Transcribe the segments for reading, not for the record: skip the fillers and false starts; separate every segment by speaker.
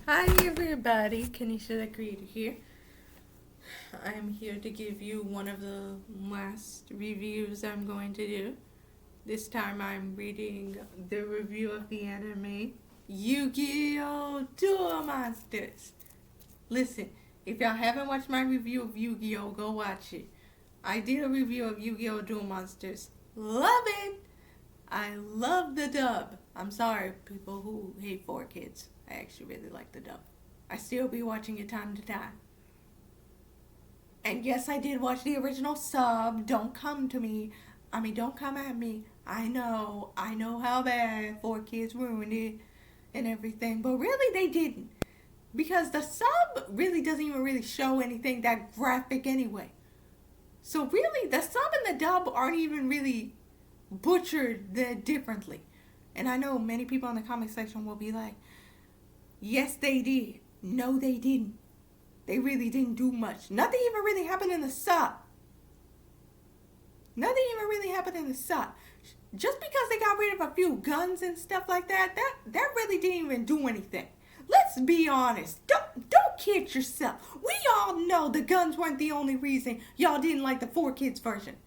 Speaker 1: Hi everybody, Kanisha the Creator here. I'm here to give you one of the last reviews I'm going to do. This time I'm reading the review of the anime Yu-Gi-Oh! Duel Monsters. Listen, if y'all haven't watched my review of Yu-Gi-Oh! Go watch it. I did a review of Yu-Gi-Oh! Duel Monsters. Love it! I love the dub. I'm sorry, people who hate 4Kids. I actually really like the dub. I still be watching it time to time. And yes, I did watch the original sub. Don't come to me. Don't come at me. I know how bad 4Kids ruined it and everything. But really, they didn't. Because the sub really doesn't even really show anything that graphic anyway. So really, the sub and the dub aren't even really butchered differently. And I know many people in the comment section will be like, yes, they did. No, they didn't. They really didn't do much. Nothing even really happened in the sub. Nothing even really happened in the sub. Just because they got rid of a few guns and stuff like that really didn't even do anything. Let's be honest. Don't kid yourself. We all know the guns weren't the only reason y'all didn't like the 4Kids version.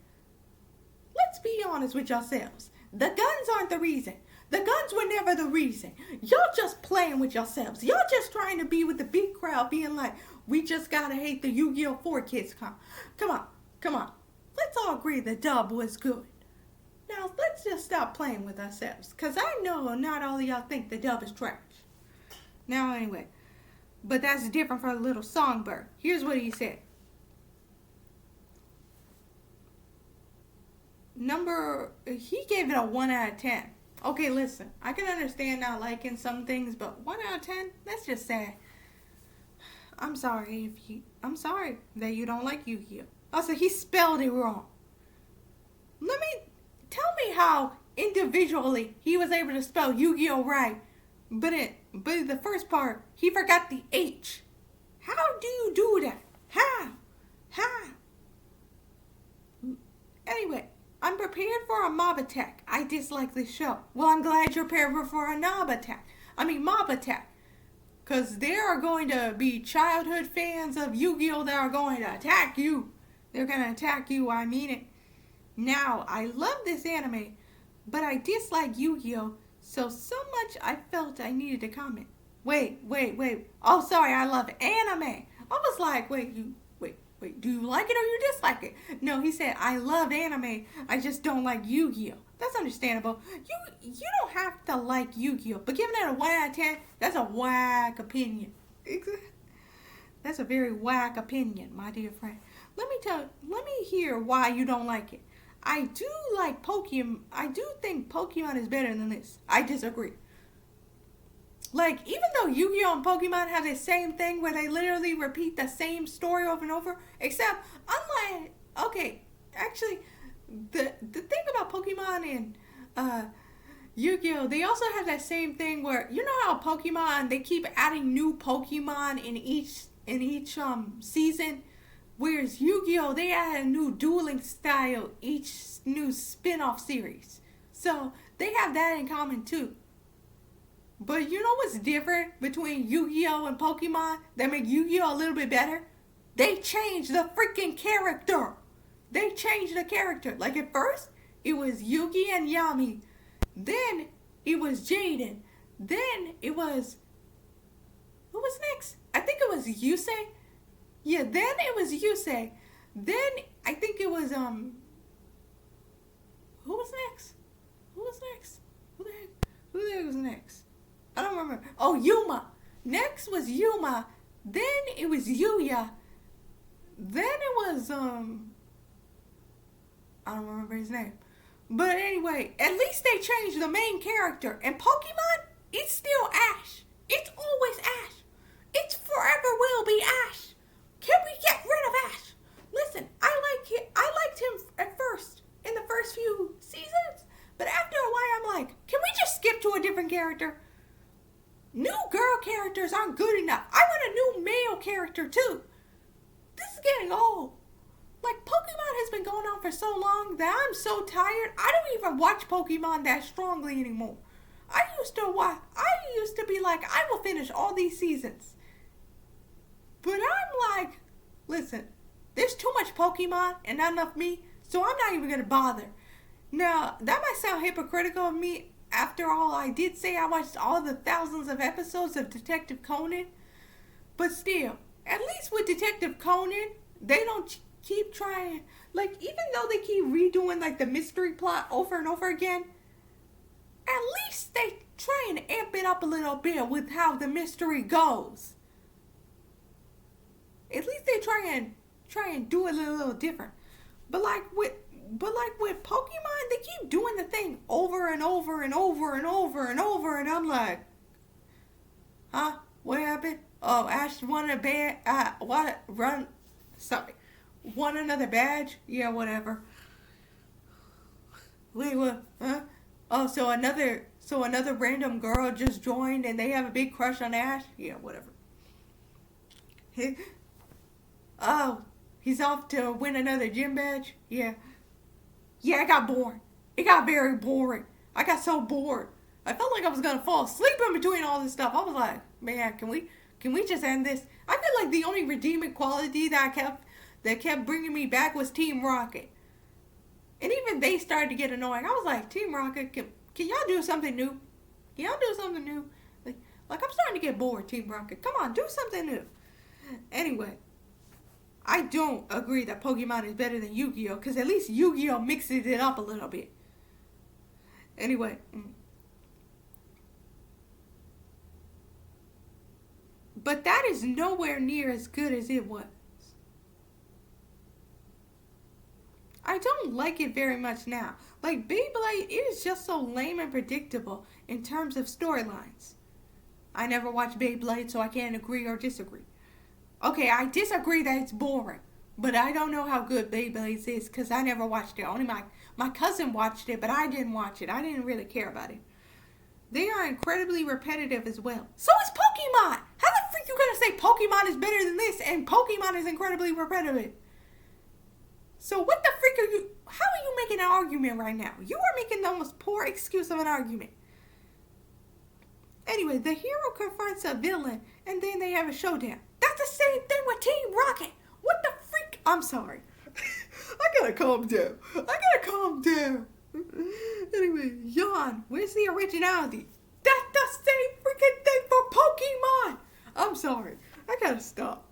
Speaker 1: Let's be honest with yourselves. The guns aren't the reason. The guns were never the reason. Y'all just playing with yourselves. Y'all just trying to be with the big crowd, being like, we just gotta hate the Yu-Gi-Oh! 4Kids. Come on. Let's all agree the dub was good. Now, let's just stop playing with ourselves. Because I know not all of y'all think the dub is trash. Now, anyway. But that's different for a little songbird. Here's what he said. He gave it a 1 out of 10. Okay, listen, I can understand not liking some things, but 1 out of 10, that's just sad. I'm sorry that you don't like Yu-Gi-Oh! Also, he spelled it wrong. Tell me how individually he was able to spell Yu-Gi-Oh! Right, but in the first part, he forgot the H. How do you do that? How? Anyway, I'm prepared for a mob attack. I dislike this show. Well, I'm glad you're prepared for a mob attack. Because there are going to be childhood fans of Yu-Gi-Oh! That are going to attack you. They're going to attack you, I mean it. Now, I love this anime, but I dislike Yu-Gi-Oh! So much I felt I needed to comment. Wait. Oh, sorry, I love anime. I was like, wait, do you like it or you dislike it? No, he said, I love anime. I just don't like Yu-Gi-Oh! That's understandable. You don't have to like Yu-Gi-Oh! But giving it a 1 out of 10, that's a whack opinion. That's a very whack opinion, my dear friend. Let me hear why you don't like it. I do like Pokemon. I do think Pokemon is better than this. I disagree. Like, even though Yu-Gi-Oh! And Pokemon have the same thing where they literally repeat the same story over and over, except, the thing about Pokemon and Yu-Gi-Oh! They also have that same thing where, you know how Pokemon, they keep adding new Pokemon in each season? Whereas Yu-Gi-Oh! They add a new dueling style each new spin-off series. So, they have that in common too. But you know what's different between Yu-Gi-Oh! And Pokemon that make Yu-Gi-Oh! A little bit better? They changed the freaking character. They changed the character. Like at first, it was Yugi and Yami. Then, it was Jaden. Then, it was... Who was next? I think it was Yusei. Yeah, then it was Yusei. Then, I think it was, Who was next? Who the heck was next? I don't remember. Oh, Yuma. Next was Yuma. Then it was Yuya. Then it was, I don't remember his name. But anyway, at least they changed the main character. And Pokemon, it's still Ash. It's always Ash. It's forever will be Ash. Can we get rid of Ash? Listen, I liked him at first, in the first few seasons. But after a while, I'm like, can we just skip to a different character? New girl characters aren't good enough. I want a new male character too. This is getting old. Like, Pokemon has been going on for so long that I'm so tired. I don't even watch Pokemon that strongly anymore. I used to be like, I will finish all these seasons. But I'm like, listen, there's too much Pokemon and not enough me, so I'm not even going to bother. Now, that might sound hypocritical of me. After all, I did say I watched all the thousands of episodes of Detective Conan. But still, at least with Detective Conan, they don't keep trying. Like, even though they keep redoing, like, the mystery plot over and over again, at least they try and amp it up a little bit with how the mystery goes. At least they try and do it a little different. But like with Pokemon, they keep doing the thing over and over and over and over and over, and I'm like, huh? What happened? Oh, Ash won a badge. Won another badge? Yeah, whatever. Wait, what? Huh? Oh, so another random girl just joined and they have a big crush on Ash? Yeah, whatever. Oh, he's off to win another gym badge? Yeah. Yeah, it got boring. It got very boring. I got so bored. I felt like I was gonna fall asleep in between all this stuff. I was like, man, can we just end this? I feel like the only redeeming quality that kept bringing me back was Team Rocket. And even they started to get annoying. I was like, Team Rocket, can y'all do something new? Can y'all do something new? Like I'm starting to get bored, Team Rocket. Come on, do something new. Anyway, I don't agree that Pokemon is better than Yu-Gi-Oh! Because at least Yu-Gi-Oh! Mixes it up a little bit. Anyway. But that is nowhere near as good as it was. I don't like it very much now. Like, Beyblade, it is just so lame and predictable in terms of storylines. I never watched Beyblade, so I can't agree or disagree. Okay, I disagree that it's boring, but I don't know how good Beyblade is because I never watched it. Only my cousin watched it, but I didn't watch it. I didn't really care about it. They are incredibly repetitive as well. So is Pokemon! How the freak you gonna say Pokemon is better than this and Pokemon is incredibly repetitive? So what the freak are you... How are you making an argument right now? You are making the most poor excuse of an argument. Anyway, the hero confronts a villain and then they have a showdown. That's the same thing with Team Rocket. What the freak? I'm sorry. I gotta calm down. Anyway, Yawn, where's the originality? That's the same freaking thing for Pokemon. I'm sorry. I gotta stop.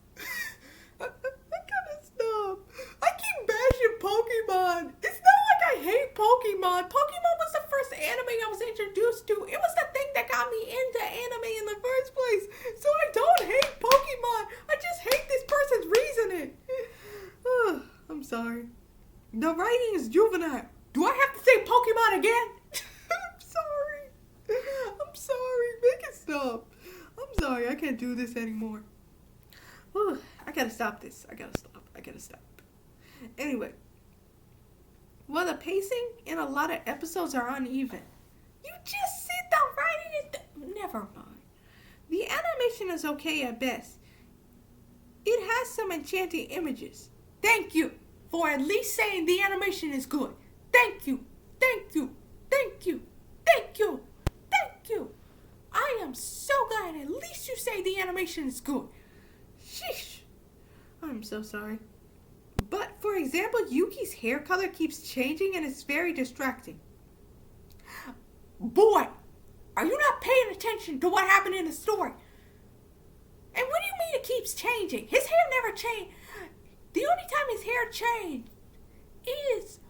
Speaker 1: I keep bashing Pokemon. It's not like I hate Pokemon. Pokemon was the first anime I was introduced to. It was the thing that got me into anime in the first place. So I don't hate Pokemon. I just hate this person's reasoning. I'm sorry. The writing is juvenile. Do I have to say Pokemon again? I'm sorry. Make it stop. I'm sorry. I can't do this anymore. I gotta stop this. I gotta stop. Anyway. Well, the pacing in a lot of episodes are uneven. You just said the writing is... Never mind. The animation is okay at best. It has some enchanting images. Thank you for at least saying the animation is good. Thank you. I am so glad at least you say the animation is good. Sheesh. I'm so sorry. But, for example, Yuki's hair color keeps changing and it's very distracting. Boy, are you not paying attention to what happened in the story? And what do you mean it keeps changing? His hair never changed. The only time his hair changed is...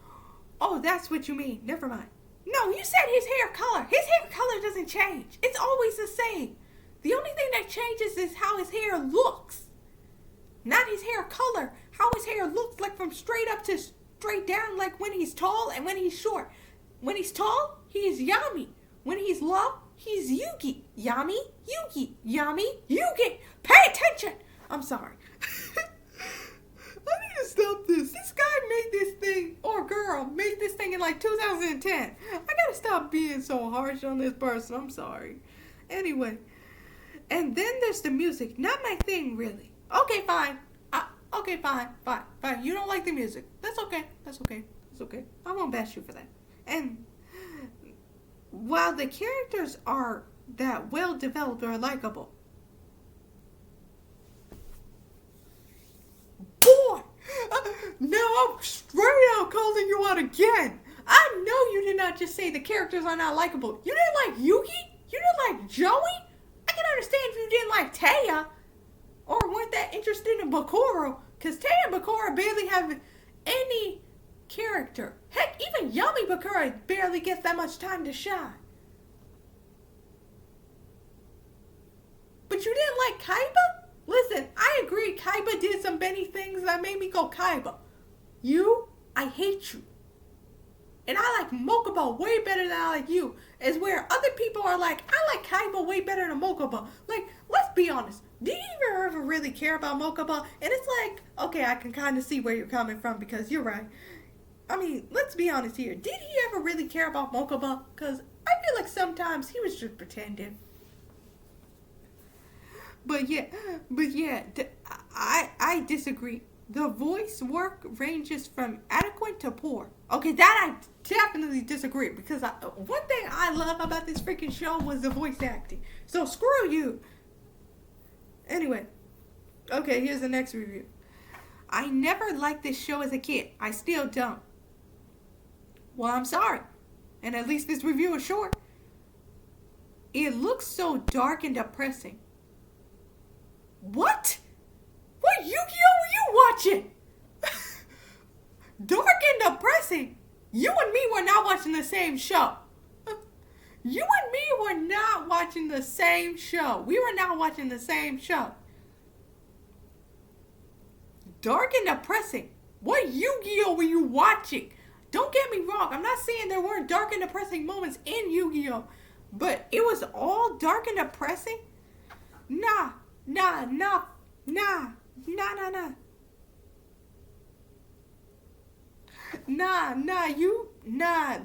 Speaker 1: Oh, that's what you mean. Never mind. No, you said his hair color. His hair color doesn't change. It's always the same. The only thing that changes is how his hair looks. Not his hair color. How his hair looks, like from straight up to straight down, like when he's tall and when he's short. When he's tall, he's Yami. When he's low, he's Yugi. Yami, Yugi. Yami, Yugi. Pay attention. I'm sorry. I need to stop this. This guy made this thing, or girl, made this thing in like 2010. I gotta stop being so harsh on this person. I'm sorry. Anyway. And then there's the music. Not my thing, really. Okay, fine. Fine. You don't like the music. That's okay. I won't bash you for that. And while the characters are that well developed or likable. Boy! Now I'm straight out calling you out again! I know you did not just say the characters are not likable. You didn't like Yugi? You didn't like Joey? I can understand if you didn't like Taya or weren't that interested in Bakura, because Taya and Bakura barely have any character. Heck, even Yummy Bakura barely gets that much time to shine. But you didn't like Kaiba? Listen, I agree Kaiba did some many things that made me go Kaiba. You, I hate you. And I like Mokuba way better than I like you. Is where other people are like, I like Kaiba way better than Mokuba. Like, let's be honest. Do you even ever really care about Mokuba? And it's like, okay, I can kind of see where you're coming from because you're right. I mean, let's be honest here. Did he ever really care about Mokuba? Because I feel like sometimes he was just pretending. But yeah, I disagree. The voice work ranges from adequate to poor. Okay, that I definitely disagree because one thing I love about this freaking show was the voice acting. So screw you. Anyway, okay, here's the next review. I never liked this show as a kid. I still don't. Well, I'm sorry. And at least this review is short. It looks so dark and depressing. What? What Yu-Gi-Oh were you watching? Dark and depressing? You and me were not watching the same show. You and me were not watching the same show. We were not watching the same show. Dark and depressing? What Yu-Gi-Oh were you watching? Don't get me wrong. I'm not saying there weren't dark and depressing moments in Yu-Gi-Oh. But it was all dark and depressing? Nah.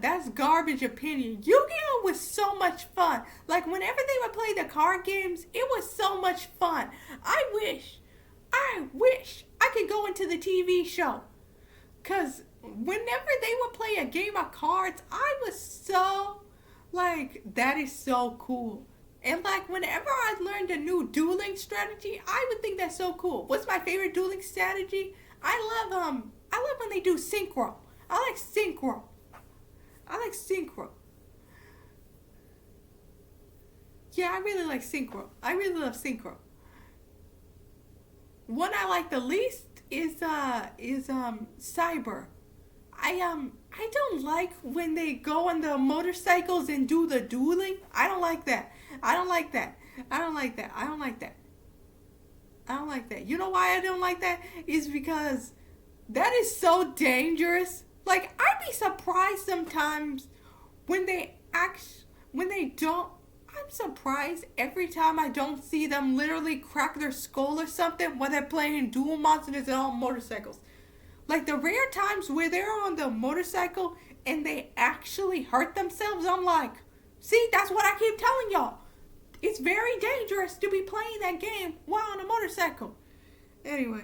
Speaker 1: That's garbage opinion. Yu-Gi-Oh was so much fun. Like, whenever they would play the card games, it was so much fun. I wish I could go into the TV show. Because whenever they would play a game of cards, I was so, like, that is so cool. And like whenever I learned a new dueling strategy, I would think that's so cool. What's my favorite dueling strategy? I love when they do synchro. I like synchro. Yeah, I really like synchro. I really love synchro. One I like the least is cyber. I don't like when they go on the motorcycles and do the dueling. I don't like that. You know why I don't like that? Is because that is so dangerous. Like, I'd be surprised sometimes when I'm surprised every time I don't see them literally crack their skull or something when they're playing dual monsters and on motorcycles. Like, the rare times where they're on the motorcycle and they actually hurt themselves, I'm like, see, that's what I keep telling y'all. It's very dangerous to be playing that game while on a motorcycle. Anyway,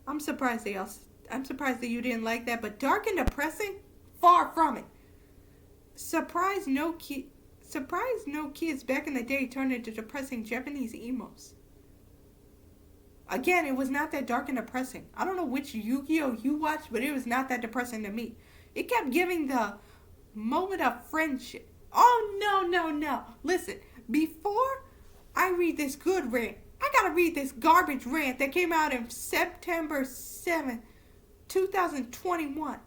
Speaker 1: I'm surprised that you didn't like that, but dark and depressing? Far from it. Surprised no kids back in the day turned into depressing Japanese emos. Again, it was not that dark and depressing. I don't know which Yu-Gi-Oh you watched, but it was not that depressing to me. It kept giving the moment of friendship. Oh, no. Listen, before I read this good rant, I gotta read this garbage rant that came out in September 7th, 2021.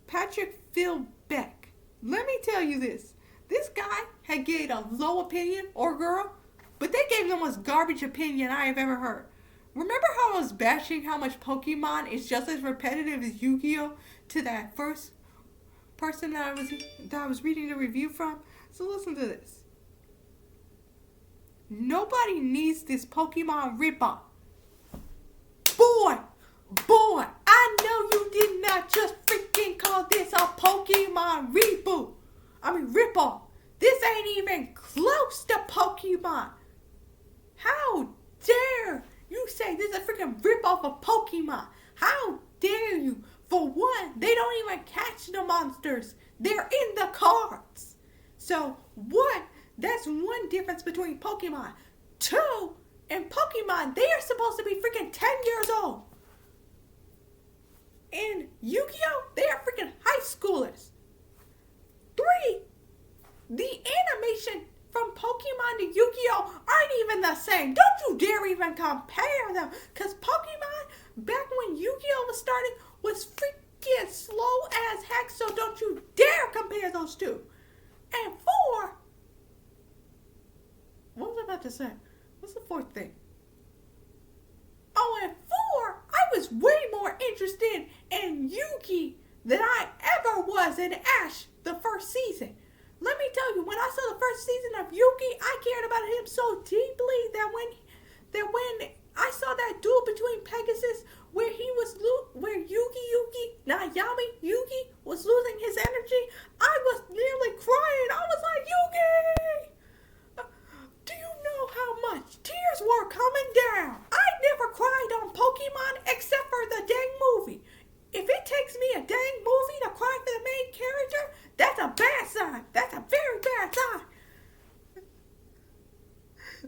Speaker 1: Patrick Phil Beck. Let me tell you this. This guy had gave a low opinion, or girl, but they gave the most garbage opinion I have ever heard. Remember how I was bashing how much Pokemon is just as repetitive as Yu-Gi-Oh to that first person that I was reading the review from? So listen to this. Nobody needs this Pokemon ripoff. Boy, I know you did not just freaking call this a Pokemon ripoff. This ain't even close to Pokemon. How dare you say this is a freaking ripoff of Pokemon? How dare you? For one, they don't even catch the monsters. They're in the cards. So, one, that's one difference between Pokemon. Two, in Pokemon, they are supposed to be freaking 10 years old. In Yu-Gi-Oh, they are freaking high schoolers. Three, the animation from Pokemon to Yu-Gi-Oh aren't even the same. Don't you dare even compare them. Because Pokemon, back when Yu-Gi-Oh was starting, was freaking slow as heck. So don't you dare compare those two. And four, what was I about to say? What's the fourth thing? Oh, and four, I was way more interested in Yugi than I ever was in Ash the first season. Let me tell you, when I saw the first season of Yugi, I cared about him so deeply that when I saw that duel between Pegasus, where Yugi was losing his energy, I was nearly crying. I was like, Yugi! Do you know how much tears were coming down? I never cried on Pokemon except for the dang movie. If it takes me a dang movie to cry for the main character, that's a bad sign. That's a very bad sign.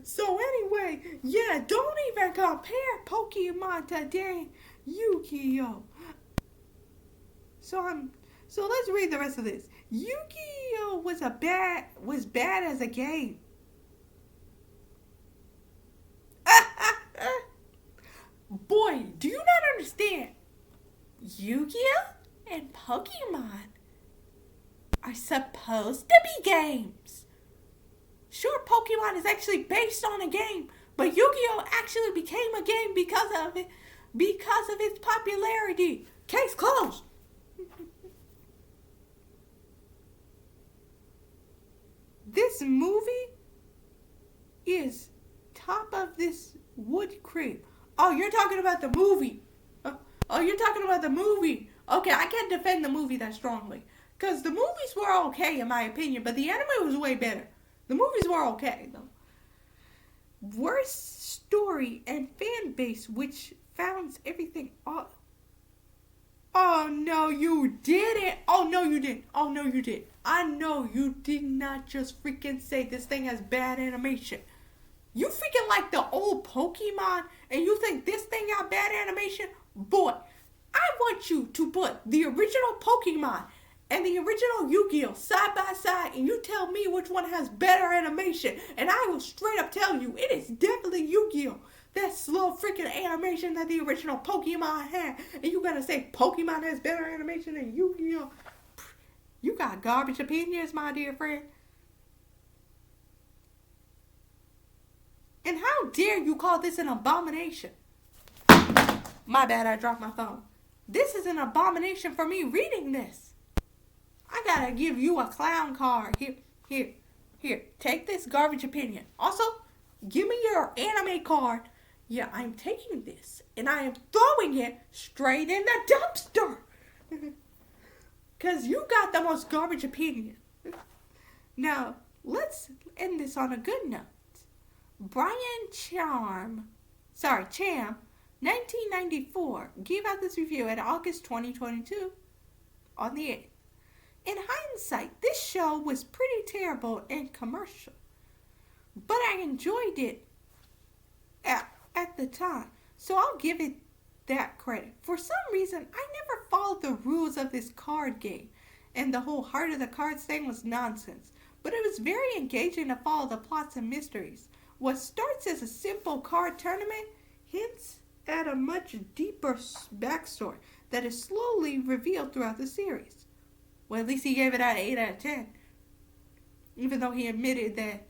Speaker 1: So anyway, yeah, don't even compare Pokemon to dang Yu-Gi-Oh. So let's read the rest of this. Yu-Gi-Oh was bad as a game. Boy, do you not understand? Yu-Gi-Oh and Pokemon are supposed to be games. Sure, Pokemon is actually based on a game, but Yu-Gi-Oh actually became a game because of its popularity. Case closed. This movie is top of this wood crib. Oh, you're talking about the movie. Oh, you're talking about the movie. Okay, I can't defend the movie that strongly. Because the movies were okay, in my opinion, but the anime was way better. The movies were okay, though. Worst story and fan base, which founds everything off. Oh, no, you didn't. Oh, no, you didn't. Oh, no, you did. I know you did not just freaking say this thing has bad animation. You freaking like the old Pokemon, and you think this thing got bad animation? Boy, I want you to put the original Pokemon and the original Yu-Gi-Oh side by side, and you tell me which one has better animation, and I will straight up tell you it is definitely Yu-Gi-Oh. That slow freaking animation that the original Pokemon had, and you gonna say Pokemon has better animation than Yu-Gi-Oh? You got garbage opinions, my dear friend. And how dare you call this an abomination? My bad, I dropped my phone. This is an abomination for me reading this. I gotta give you a clown card. Here. Take this garbage opinion. Also, give me your anime card. Yeah, I'm taking this and I am throwing it straight in the dumpster. Because you got the most garbage opinion. Now, let's end this on a good note. Brian Cham, 1994, gave out this review at August 2022 on the 8th. In hindsight, this show was pretty terrible and commercial, but I enjoyed it at the time, so I'll give it that credit. For some reason, I never followed the rules of this card game, and the whole heart of the cards thing was nonsense, but it was very engaging to follow the plots and mysteries. What starts as a simple card tournament hints at a much deeper backstory that is slowly revealed throughout the series. Well, at least he gave it an 8 out of 10. Even though he admitted that,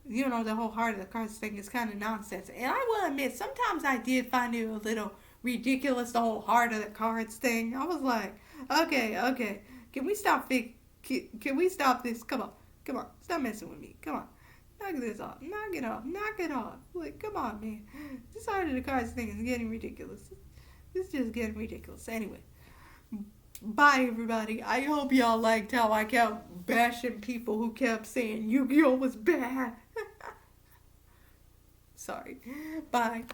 Speaker 1: the whole heart of the cards thing is kind of nonsense. And I will admit, sometimes I did find it a little ridiculous, the whole heart of the cards thing. I was like, okay. Can we stop this? Come on. Stop messing with me. Come on. Knock this off. Knock it off. Like, come on, man. This heart of the cards thing is getting ridiculous. It's just getting ridiculous. Anyway. Bye, everybody. I hope y'all liked how I kept bashing people who kept saying Yu-Gi-Oh was bad. Sorry. Bye.